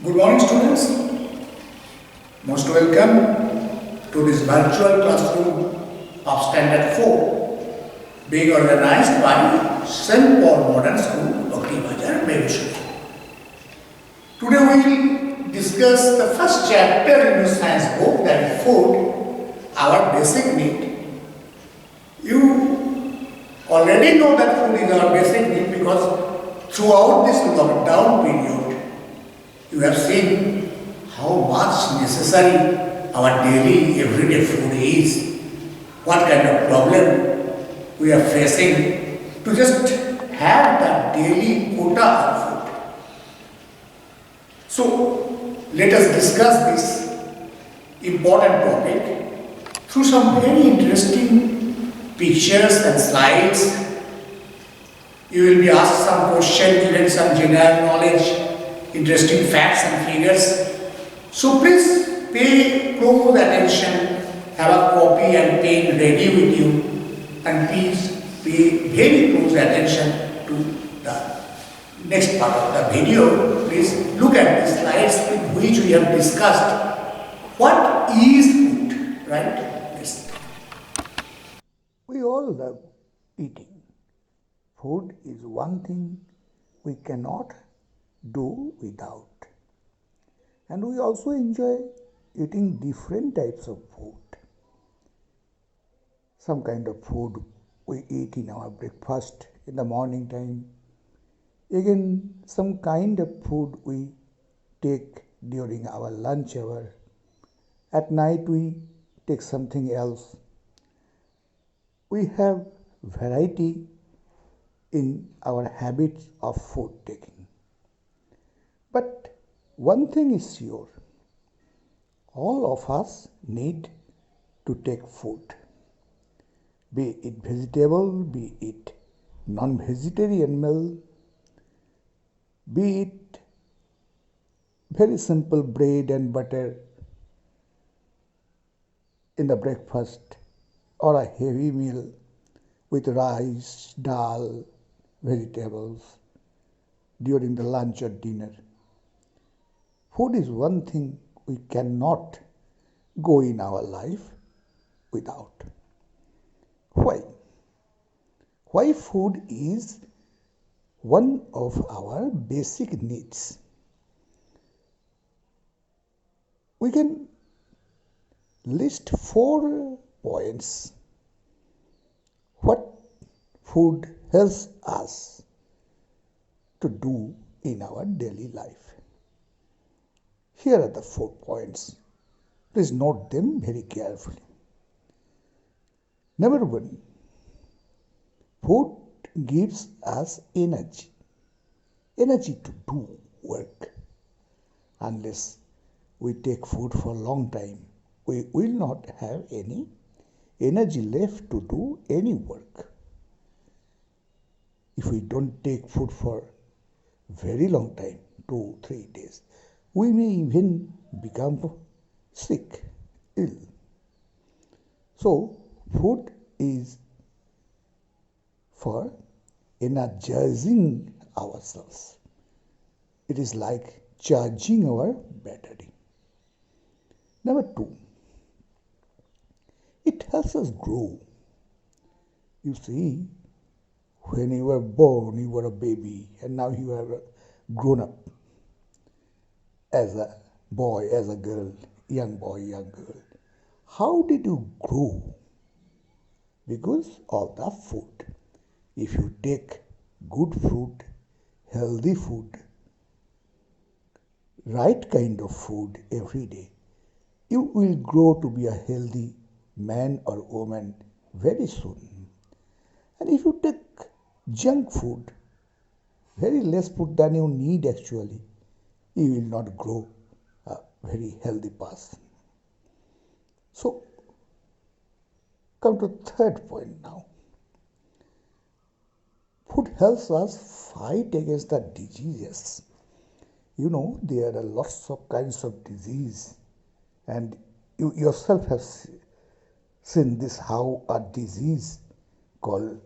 Good morning, students. Most welcome to this virtual classroom of Standard 4 being organized by St. Paul Modern School, Bakri Bazar, Begusarai. Today we will discuss the first chapter in your science book, that is food, our basic need. You already know that food is our basic need because throughout this lockdown period, you have seen how much necessary our daily, everyday food is. What kind of problem we are facing to just have that daily quota of food. So, let us discuss this important topic through some very interesting pictures and slides. You will be asked some questions, given some general knowledge, interesting facts and figures. So please pay close attention, have a copy and pen ready with you, and please pay very close attention to the next part of the video. Please look at the slides with which we have discussed what is food, right? Yes. We all love eating. Food is one thing we cannot do without. And we also enjoy eating different types of food. Some kind of food we eat in our breakfast in the morning time. Again, some kind of food we take during our lunch hour. At night we take something else. We have variety in our habits of food taking. But one thing is sure, all of us need to take food. Be it vegetable, be it non-vegetarian meal, be it very simple bread and butter in the breakfast, or a heavy meal with rice, dal, vegetables during the lunch or dinner. Food is one thing we cannot go in our life without. Why? Why food is one of our basic needs? We can list 4 points what food helps us to do in our daily life. Here are the 4 points. Please note them very carefully. Number 1, food gives us energy. Energy to do work. Unless we take food for a long time, we will not have any energy left to do any work. If we don't take food for very long time, 2-3 days, we may even become sick, ill. So, food is for energizing ourselves. It is like charging our battery. Number 2, it helps us grow. You see, when you were born, you were a baby, and now you have grown up as a boy, as a girl, young boy, young girl. How did you grow? Because of the food. If you take good food, healthy food, right kind of food every day, you will grow to be a healthy man or woman very soon. And if you take junk food, very less food than you need actually, you will not grow a very healthy person. So, come to 3rd point now. Food helps us fight against the diseases. You know, there are lots of kinds of disease, and you yourself have seen this, how a disease called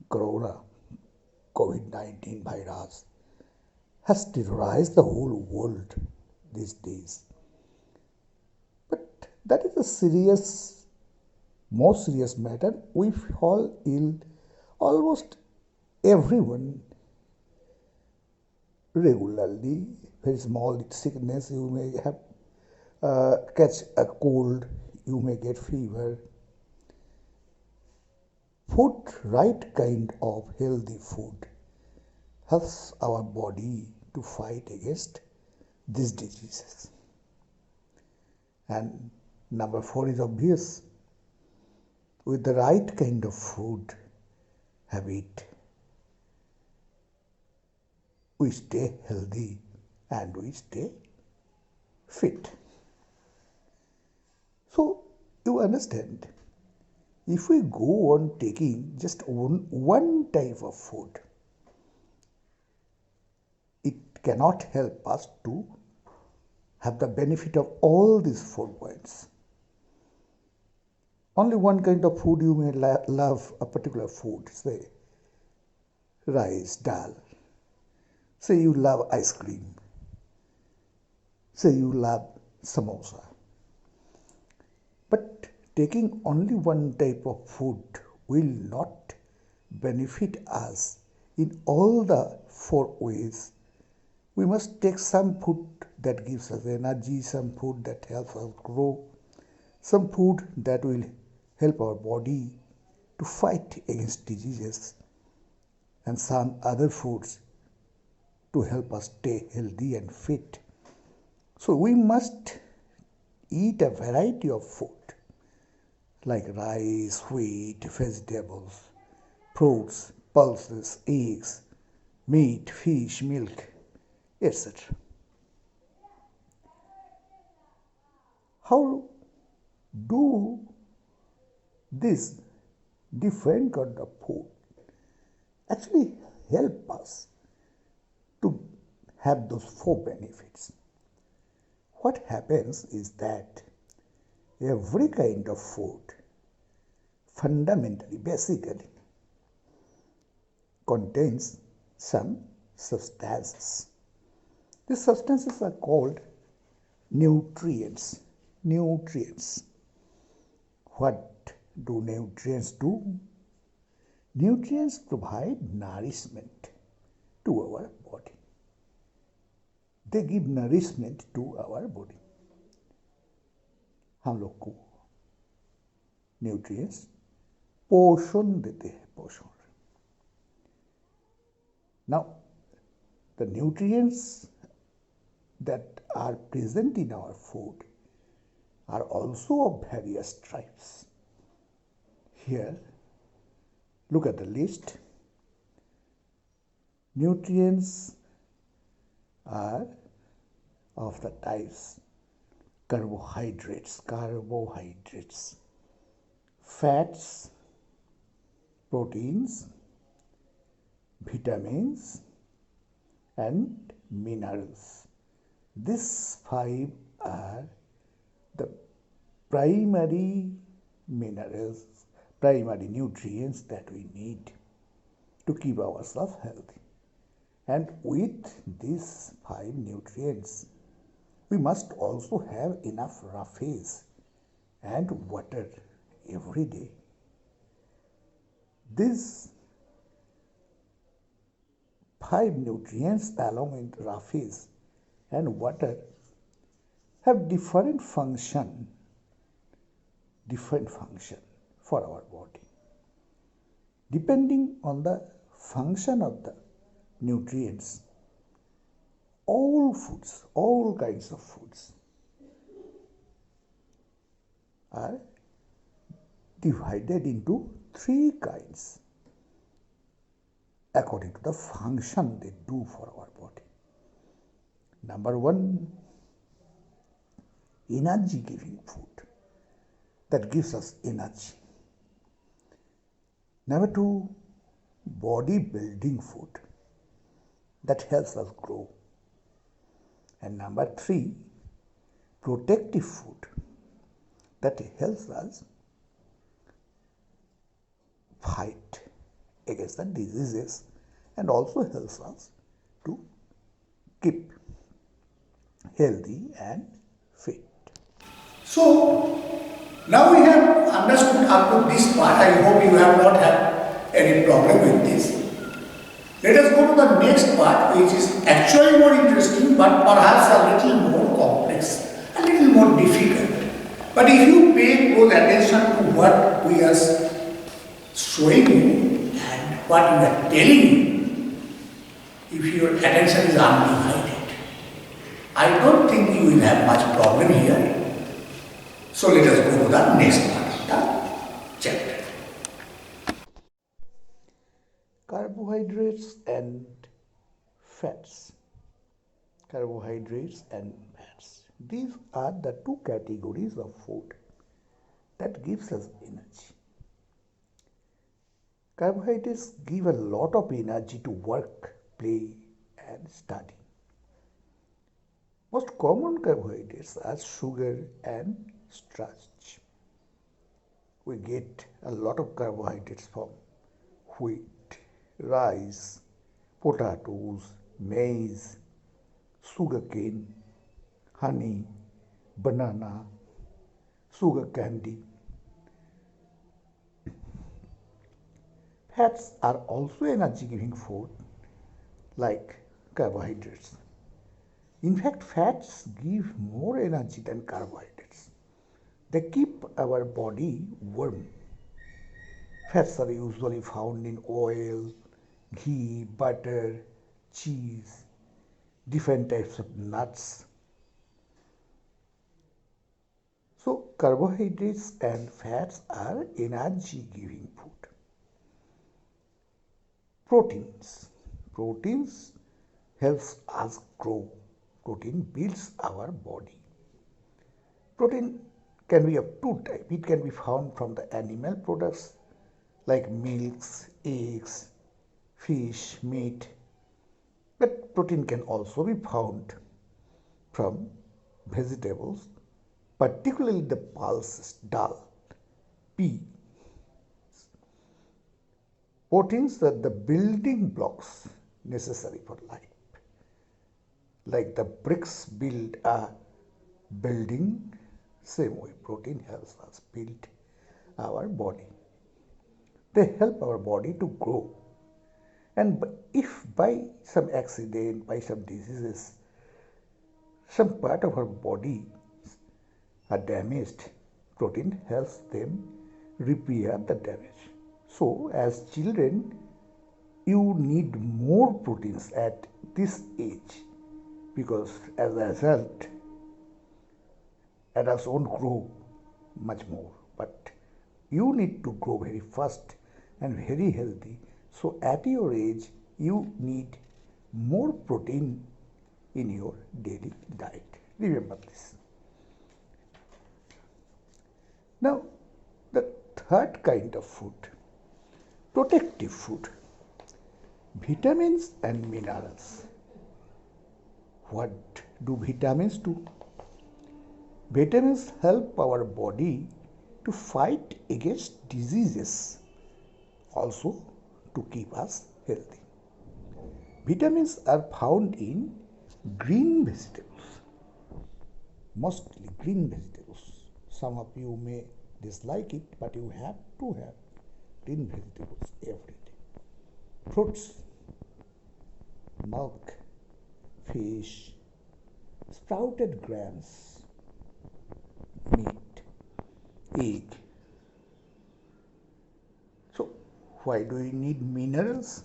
corona, COVID-19 virus has terrorized the whole world these days. But that is a serious, more serious matter. We fall ill, almost everyone, regularly. Very small sickness, you may have catch a cold, you may get fever. Food, right kind of healthy food, helps our body to fight against these diseases. And number 4 is obvious. With the right kind of food habit, we stay healthy and we stay fit. So, you understand, if we go on taking just one type of food, it cannot help us to have the benefit of all these 4 points. Only one kind of food you may love, a particular food, say rice, dal. Say you love ice cream. Say you love samosa. But taking only one type of food will not benefit us in all the 4 ways. We must take some food that gives us energy, some food that helps us grow, some food that will help our body to fight against diseases, and some other foods to help us stay healthy and fit. So we must eat a variety of food like rice, wheat, vegetables, fruits, pulses, eggs, meat, fish, milk, etc. How do this different kind of food actually help us to have those 4 benefits? What happens is that every kind of food fundamentally, basically, contains some substances. These substances are called nutrients. Nutrients. What do nutrients do? Nutrients provide nourishment to our body. They give nourishment to our body. हम लोग को nutrients पोषण देते हैं, पोषण. Now, the nutrients that are present in our food are also of various types. Here, look at the list. Nutrients are of the types carbohydrates, fats, proteins, vitamins, and minerals. These 5 are the primary minerals, primary nutrients that we need to keep ourselves healthy. And with these 5 nutrients, we must also have enough roughage and water every day. These 5 nutrients along with roughage and water have different function for our body. Depending on the function of the nutrients, all foods, all kinds of foods are divided into 3 kinds according to the function they do for our body. Number 1, energy giving food that gives us energy. Number 2, body building food that helps us grow. And number 3, protective food that helps us fight against the diseases and also helps us to keep healthy and fit. So, now we have understood up to this part. I hope you have not had any problem with this. Let us go to the next part, which is actually more interesting but perhaps a little more complex, a little more difficult. But if you pay close attention to what we are showing you and what we are telling you, if your attention is undivided, I don't think you will have much problem here. So let us go to the next part of the chapter. Carbohydrates and fats. Carbohydrates and fats. These are the two categories of food that gives us energy. Carbohydrates give a lot of energy to work, play and study. Most common carbohydrates are sugar and starch. We get a lot of carbohydrates from wheat, rice, potatoes, maize, sugarcane, honey, banana, sugar candy. Fats are also energy giving food like carbohydrates. In fact, fats give more energy than carbohydrates. They keep our body warm. Fats are usually found in oil, ghee, butter, cheese, different types of nuts. So, carbohydrates and fats are energy giving food. Proteins. Proteins helps us grow. Protein builds our body. Protein can be of two types. It can be found from the animal products like milks, eggs, fish, meat. But protein can also be found from vegetables, particularly the pulses, dal, pea. Proteins are the building blocks necessary for life. Like the bricks build a building, same way protein helps us build our body. They help our body to grow. And if by some accident, by some diseases, some part of our body are damaged, protein helps them repair the damage. So, as children, you need more proteins at this age because as a result, adults won't grow much more, but you need to grow very fast and very healthy. So, at your age, you need more protein in your daily diet. Remember this. Now, the third kind of food, protective food, vitamins and minerals. What do vitamins do? Vitamins help our body to fight against diseases, also to keep us healthy. Vitamins are found in green vegetables, mostly green vegetables. Some of you may dislike it, but you have to have green vegetables every day. Fruits, milk, fish, sprouted grains, meat, egg. So, why do we need minerals?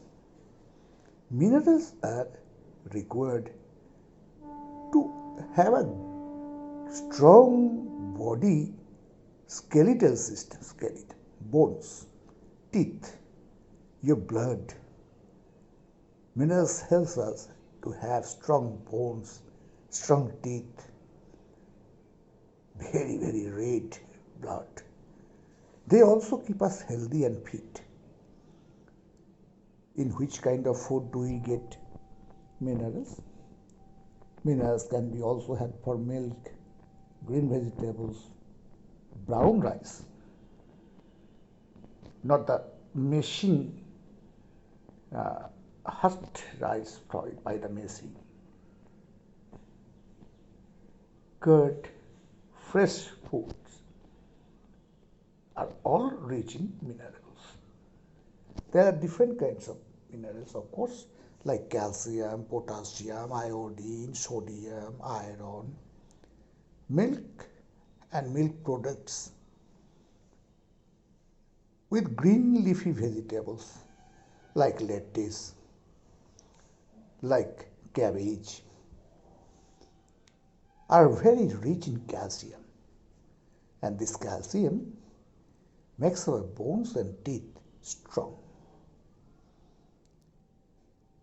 Minerals are required to have a strong body, skeletal system, skeleton, bones, teeth, your blood. Minerals helps us to have strong bones, strong teeth, very, very red blood. They also keep us healthy and fit. In which kind of food do we get minerals? Minerals can be also had for milk, green vegetables, brown rice, not the machine hushed rice by the machine. curd, fresh foods are all rich in minerals. There are different kinds of minerals, of course, like calcium, potassium, iodine, sodium, iron, milk and milk products with green leafy vegetables like lettuce, like cabbage, are very rich in calcium. And this calcium makes our bones and teeth strong.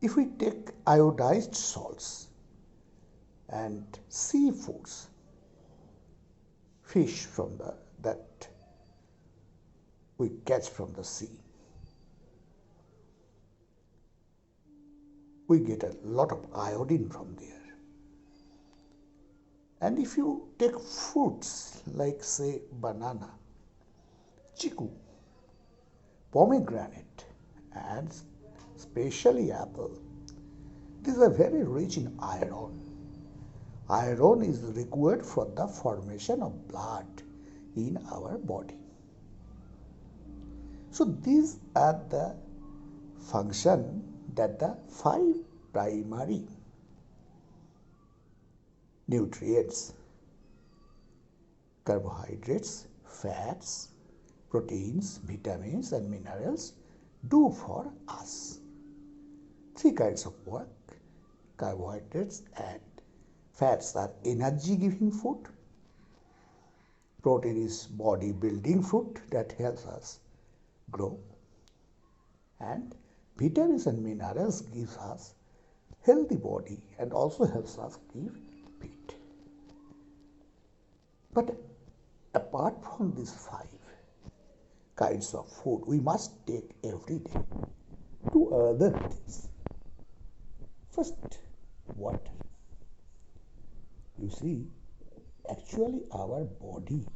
If we take iodized salts and seafoods, fish that we catch from the sea, we get a lot of iodine from there. And if you take fruits like, say, banana, chiku, pomegranate, and especially apple, these are very rich in iron. Iron is required for the formation of blood in our body. So these are the functions that the 5 primary nutrients, carbohydrates, fats, proteins, vitamins and minerals do for us. 3 kinds of work. Carbohydrates and fats are energy giving food. Protein is body building food that helps us grow. And vitamins and minerals gives us healthy body and also helps us keep fit. But apart from these 5 kinds of food we must take every day, 2 other things. First, water. You see, actually our body,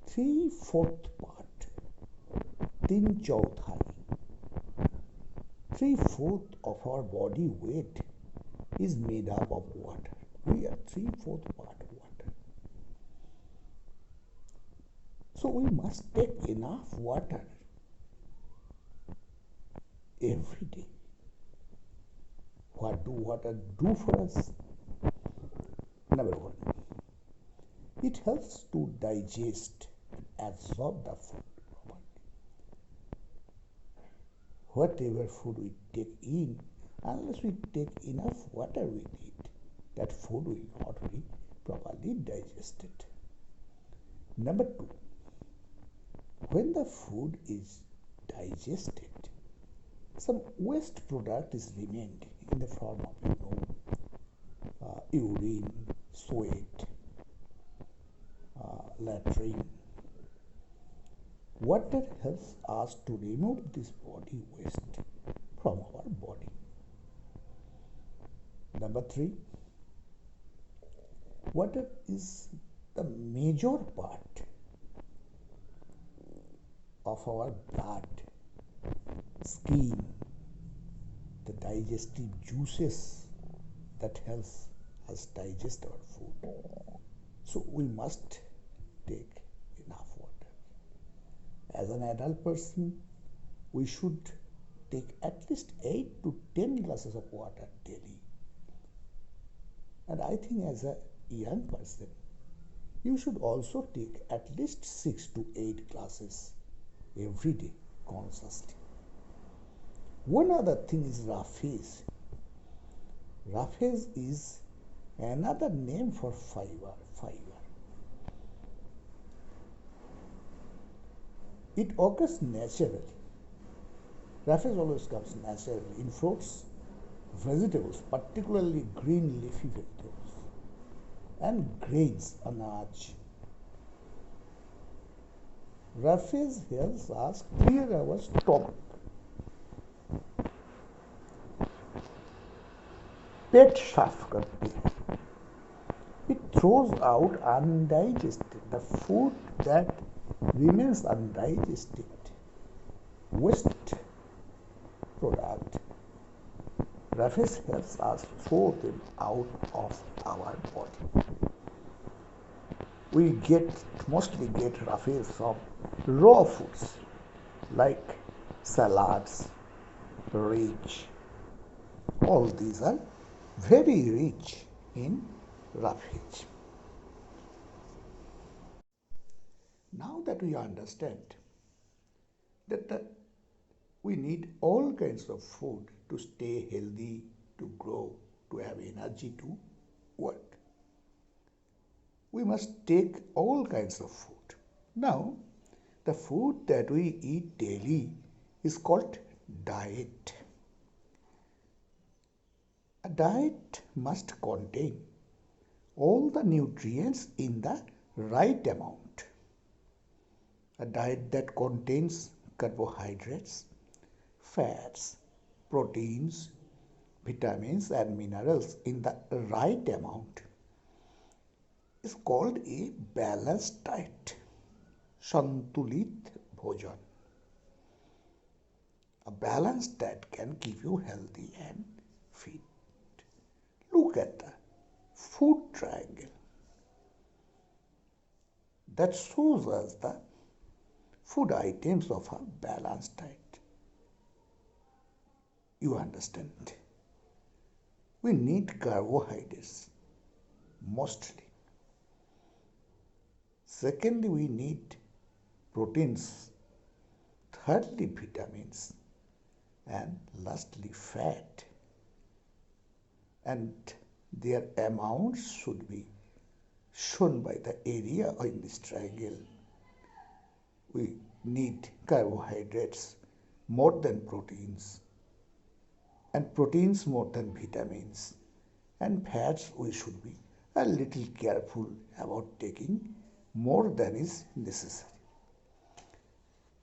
3/4 part, 3/4, 3/4 of our body weight is made up of water. We are 3/4 part water. So we must take enough water every day. What do water do for us? Number 1, it helps to digest and absorb the food properly. Whatever food we take in, unless we take enough water with it, that food will not be properly digested. Number 2, when the food is digested, some waste product is remained in the form of urine, sweat, latrine. Water helps us to remove this body waste from our body. Number 3, water is the major part of our blood, skin, the digestive juices that helps us digest our food. So we must take enough water. As an adult person, we should take at least 8 to 10 glasses of water daily. And I think as a young person, you should also take at least 6 to 8 glasses every day consciously. One other thing is roughage. Roughage is another name for fiber. It occurs naturally. Roughage always comes naturally in fruits, vegetables, particularly green leafy vegetables, and grains, anaj. Roughage helps us clear our stomach. पेट साफ करती है. It throws out undigested, the food that remains undigested, waste product Roughage helps us throw them out of our body. We mostly get roughage from raw foods like salads, rich. All these are very rich in roughage. Now that we understand that we need all kinds of food to stay healthy, to grow, to have energy to work, we must take all kinds of food. Now, the food that we eat daily is called diet. A diet must contain all the nutrients in the right amount. A diet that contains carbohydrates, fats, proteins, vitamins and minerals in the right amount is called a balanced diet. Santulit bhojan. A balanced diet can keep you healthy and fit. Look at the food triangle. That shows us the food items of a balanced diet. You understand? We need carbohydrates mostly. Secondly, we need proteins. Thirdly, vitamins. And lastly, fat. And their amounts should be shown by the area in this triangle. We need carbohydrates more than proteins, and proteins more than vitamins, and fats we should be a little careful about taking more than is necessary.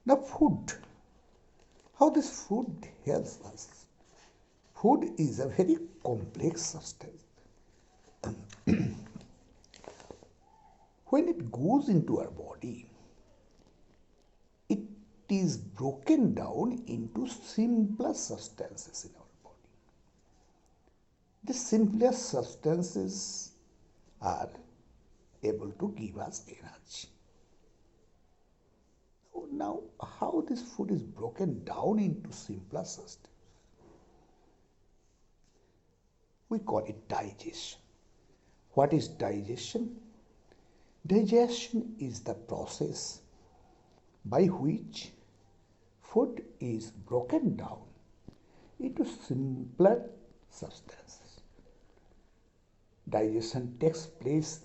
Now food, how this food helps us. Food is a very complex substance. When it goes into our body, it is broken down into simpler substances in our body. The simpler substances are able to give us energy. Now, how this food is broken down into simpler substances? We call it digestion. What is digestion? Digestion is the process by which food is broken down into simpler substances. Digestion takes place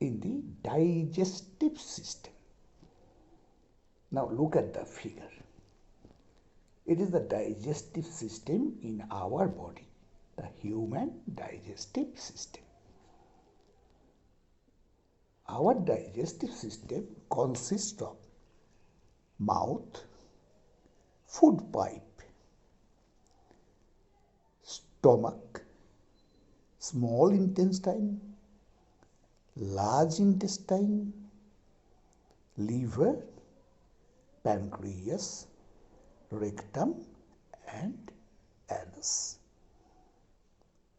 in the digestive system. Now look at the figure. It is the digestive system in our body, the human digestive system. Our digestive system consists of mouth, food pipe, stomach, small intestine, large intestine, liver, pancreas, rectum and anus.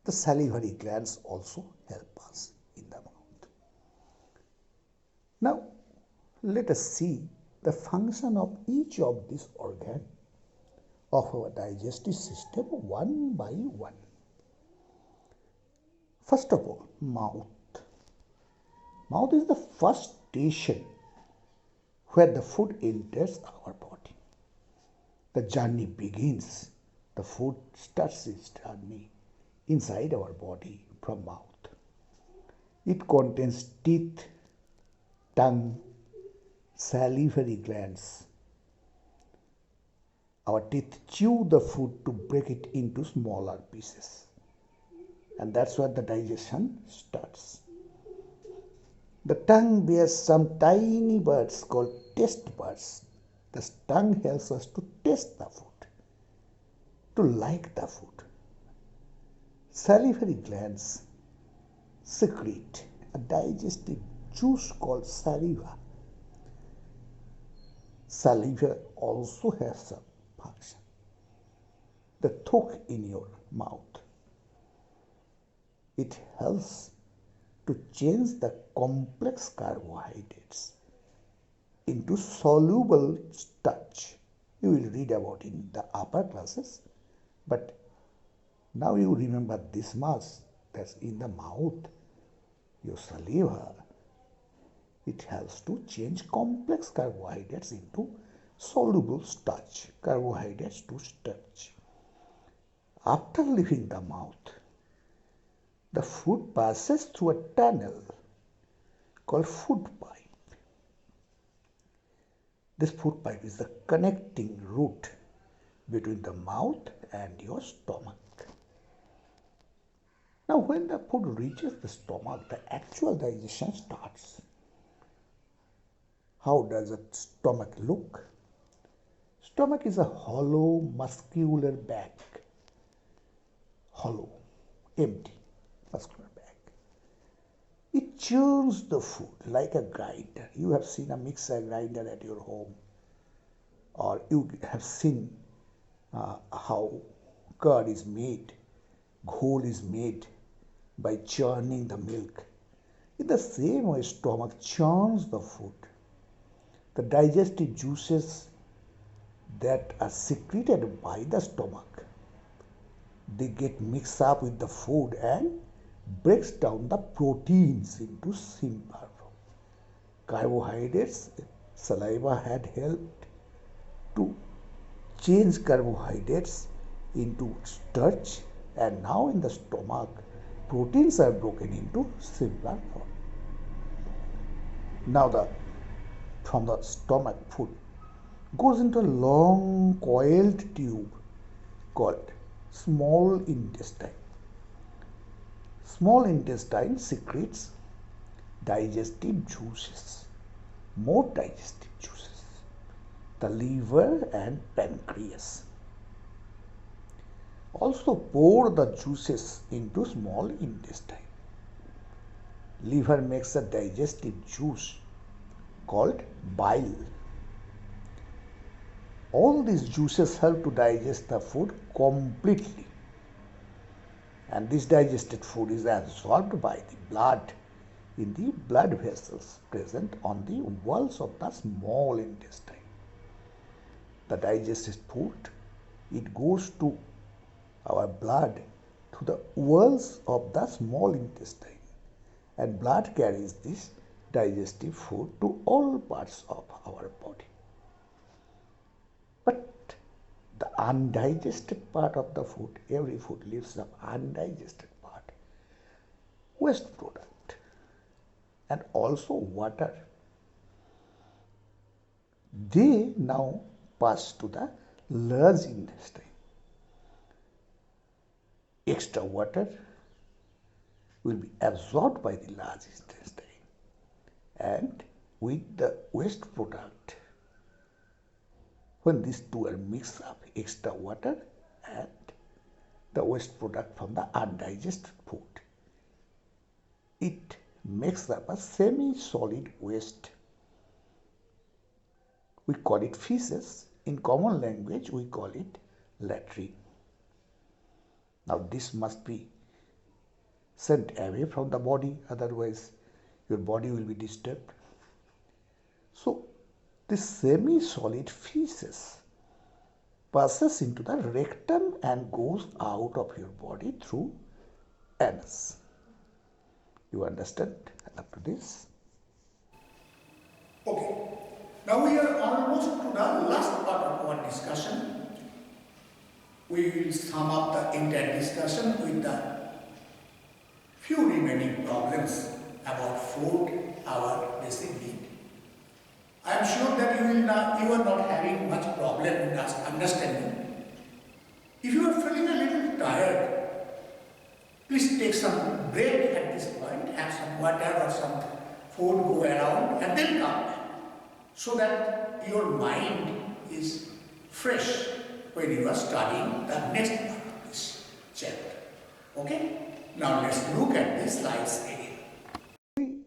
The salivary glands also help us in the mouth. Now, let us see the function of each of these organs of our digestive system one by one. First of all, mouth. Mouth is the first station where the food enters our body. The journey begins. The food starts its journey inside our body from mouth. It contains teeth, tongue, salivary glands. Our teeth chew the food to break it into smaller pieces. And that's where the digestion starts. The tongue bears some tiny buds called taste buds. The tongue helps us to taste the food, to like the food. Salivary glands secrete a digestive juice called saliva. Saliva also has some function. The thok in your mouth. It helps to change the complex carbohydrates into soluble starch. You will read about it in the upper classes, but now you remember this much, that's in the mouth, your saliva. It helps to change complex carbohydrates into soluble starch, carbohydrates to starch. After leaving the mouth, the food passes through a tunnel called food pipe. This food pipe is the connecting route between the mouth and your stomach. Now, when the food reaches the stomach, the actual digestion starts. How does a stomach look? Stomach is a hollow, muscular bag. Hollow, empty, muscular bag. It churns the food like a grinder. You have seen a mixer grinder at your home, or you have seen how curd is made, ghole is made by churning the milk. In the same way, stomach churns the food. The digestive juices that are secreted by the stomach, they get mixed up with the food and breaks down the proteins into simpler carbohydrates. Saliva had helped to change carbohydrates into starch, and now in the stomach, proteins are broken into simpler form. Now from the stomach, food goes into a long coiled tube called small intestine. Small intestine secretes digestive juices, more digestive juices, the liver and pancreas. Also pour the juices into small intestine. Liver makes a digestive juice called bile. All these juices help to digest the food completely, and this digested food is absorbed by the blood in the blood vessels present on the walls of the small intestine. The digested food, it goes to our blood to the walls of the small intestine, and blood carries this digestive food to all parts of our body. But the undigested part of the food, every food leaves some undigested part, waste product, and also water. They now pass to the large intestine. Extra water will be absorbed by the large intestine, and with the waste product, when these two are mixed up, extra water and the waste product from the undigested food, it makes up a semi-solid waste. We call it feces. In common language, we call it latrine. Now, this must be sent away from the body, otherwise your body will be disturbed. So, this semi-solid feces passes into the rectum and goes out of your body through anus. You understand up to this? Okay. Now we are almost to the last part of our discussion. We will sum up the entire discussion with the few remaining problems about food, our basic need. I am sure that you are not having much problem in understanding. If you are feeling a little tired, please take some break at this point, have some water or some food, go around and then come back, so that your mind is fresh when you are studying the next part of this chapter. Okay? Now let's look at the slides again. We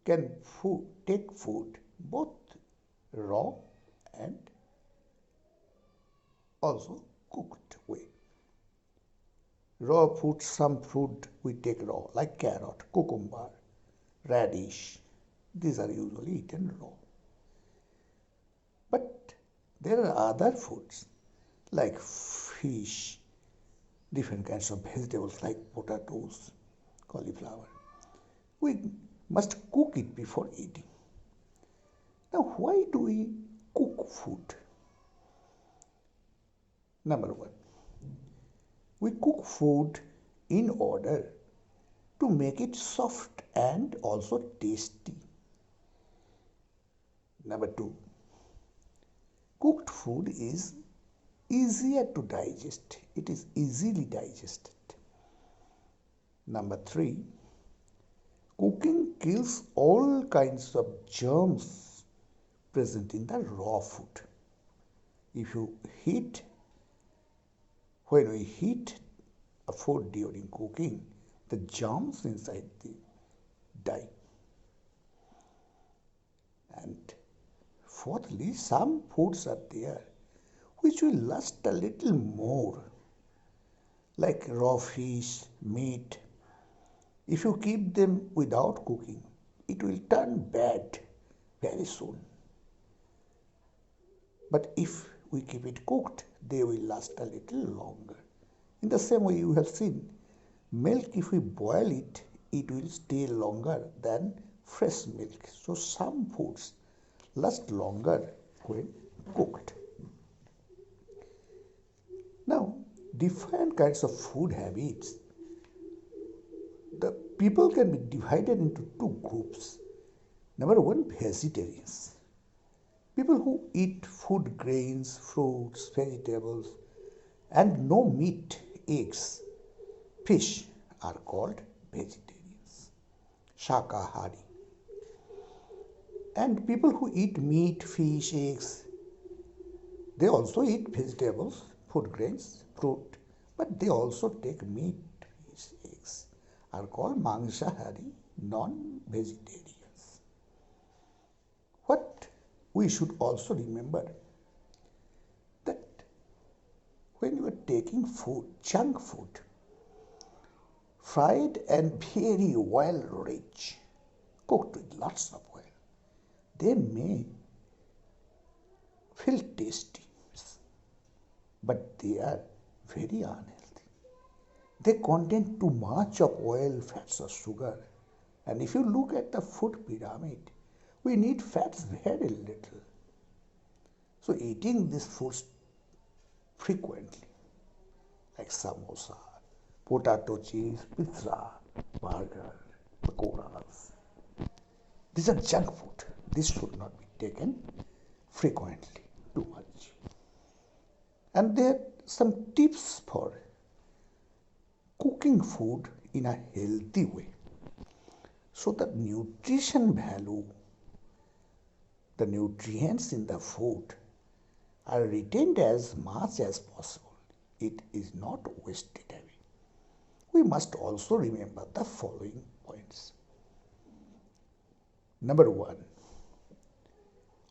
can take food both raw and also cooked way. Raw food, some food we take raw, like carrot, cucumber, radish. These are usually eaten raw. But there are other foods like fish, different kinds of vegetables like potatoes, cauliflower. We must cook it before eating. Now, why do we cook food? Number one, we cook food in order to make it soft and also tasty. Number two, cooked food is easier to digest. It is easily digested. Number three, cooking kills all kinds of germs present in the raw food. If you heat, when we heat a food during cooking, the germs inside die. And fourthly, some foods are there which will last a little more, like raw fish, meat. If you keep them without cooking, it will turn bad very soon. But if we keep it cooked, they will last a little longer. In the same way, you have seen milk, if we boil it, it will stay longer than fresh milk. So some foods last longer when cooked. Now, different kinds of food habits. The people can be divided into two groups. Number one, vegetarians. People who eat food, grains, fruits, vegetables, and no meat, eggs, fish are called vegetarians, shakahari. And people who eat meat, fish, eggs, they also eat vegetables, food grains, fruit, but they also take meat, fish, eggs, are called mangsahari, non-vegetarians. What we should also remember that when you are taking food, junk food, fried and very oil rich, cooked with lots of oil, they may feel tasty, but they are very unhealthy. They contain too much of oil, fats, or sugar. And if you look at the food pyramid, we need fats very little. So eating these foods frequently, like samosa, potato chips, pizza, burger, pakoras, these are junk food. This should not be taken frequently, too much. And there are some tips for cooking food in a healthy way, so the nutrition value, the nutrients in the food are retained as much as possible. It is not wasted away. We must also remember the following points. Number one,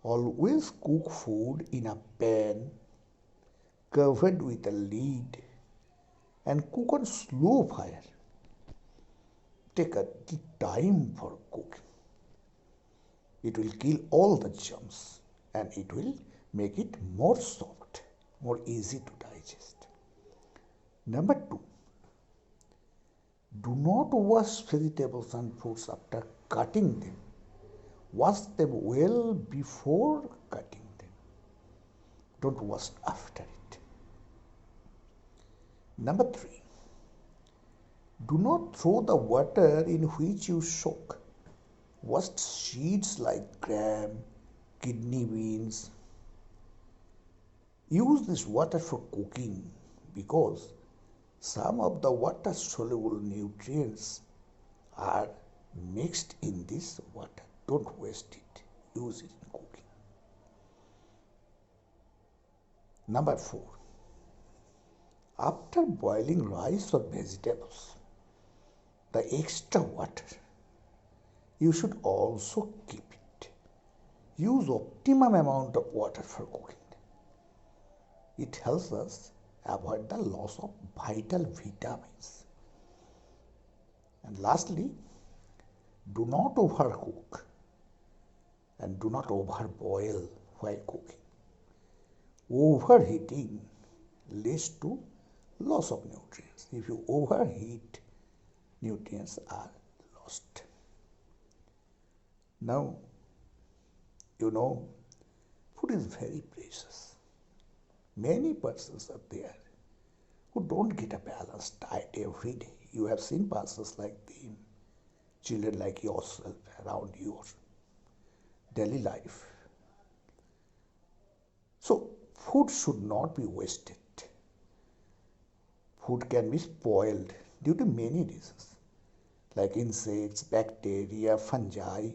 always cook food in a pan covered with a lid and cook on slow fire. Take a time for cooking. It will kill all the germs and it will make it more soft, more easy to digest. Number two, do not wash vegetables and fruits after cutting them. Wash them well before cutting them. Don't wash after it. Number three, do not throw the water in which you soak washed seeds like gram, kidney beans. Use this water for cooking because some of the water soluble nutrients are mixed in this water. Don't waste it. Use it in cooking. Number four, after boiling rice or vegetables, the extra water, you should also keep it. Use optimum amount of water for cooking. It helps us avoid the loss of vital vitamins. And lastly, do not overcook and do not overboil while cooking. Overheating leads to loss of nutrients. If you overheat, nutrients are lost. Now, food is very precious. Many persons are there who don't get a balanced diet every day. You have seen persons like them, children like yourself around your daily life. So, food should not be wasted. Food can be spoiled due to many reasons, like insects, bacteria, fungi,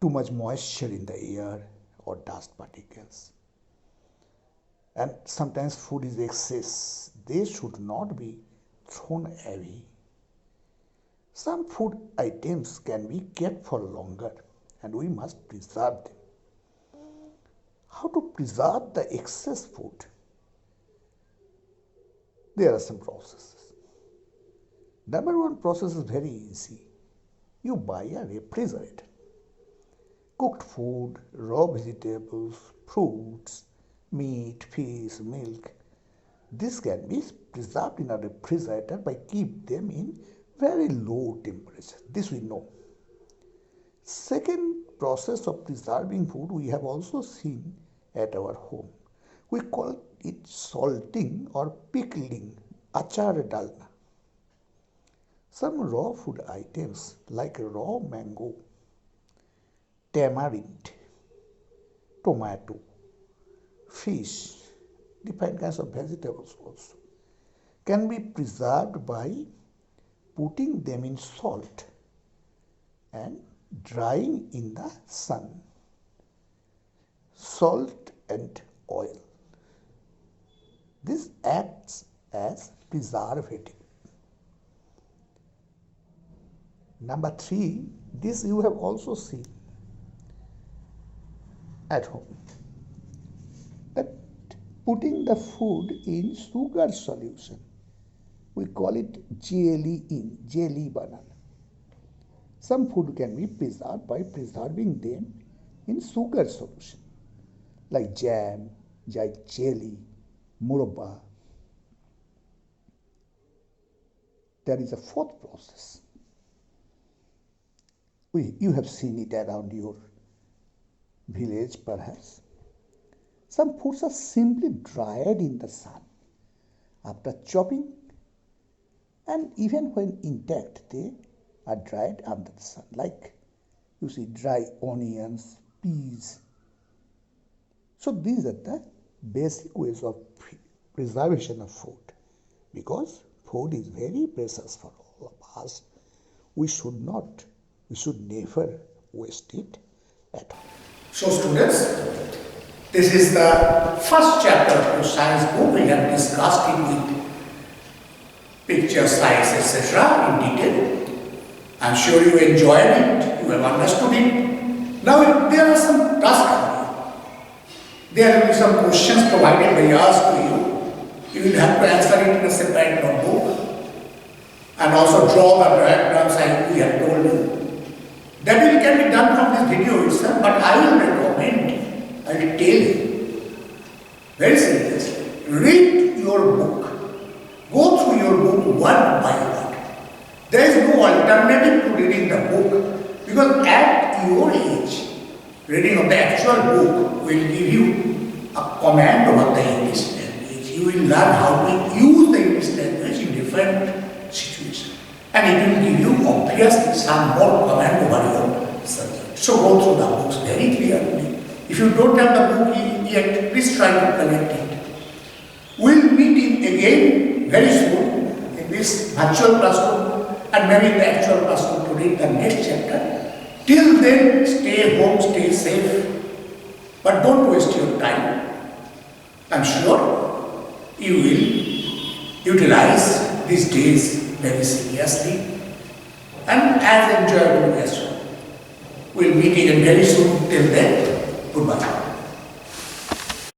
too much moisture in the air, or dust particles. And sometimes food is excess. They should not be thrown away. Some food items can be kept for longer and we must preserve them. How to preserve the excess food? There are some processes. Number one process is very easy. You buy a refrigerator. Cooked food, raw vegetables, fruits, meat, fish, milk. This can be preserved in a refrigerator by keep them in very low temperature. This we know. Second process of preserving food we have also seen at our home. We call it salting or pickling, achar dalna. Some raw food items like raw mango, tamarind, tomato, fish, different kinds of vegetables also can be preserved by putting them in salt and drying in the sun. Salt and oil. This acts as preservative. Number three, this you have also seen at home, that putting the food in sugar solution. We call it jelly banana. Some food can be preserved by preserving them in sugar solution, like jam, like jelly, murabba. There is a fourth process. You have seen it around your village perhaps. Some foods are simply dried in the sun after chopping, and even when intact they are dried under the sun, like you see dry onions, peas. So these are the basic ways of preservation of food, because food is very precious for all of us. We should never waste it at all. So students, this is the first chapter of your science book. We have discussed it with picture, slides, etc. in detail. I am sure you enjoyed it, you have understood it. Now there are some tasks. There will be some questions provided by us to you. You will have to answer it in a separate notebook and also draw the diagrams as we have told you. That can be done from this video itself, but I will recommend, I will tell you, very seriously, read your book. Go through your book one by one. There is no alternative to reading the book, because at your age, reading of the actual book will give you a command over the English language. You will learn how to use the English language in different situations. And it will give you obviously some more command over your subject. So go through the books very clearly. If you don't have the book yet, please try to collect it. We'll meet again very soon in this virtual classroom and maybe in the actual classroom to read the next chapter. Till then, stay home, stay safe, but don't waste your time. I'm sure you will utilize these days very seriously and as enjoyable as well. We'll meet again very soon. Till then, goodbye.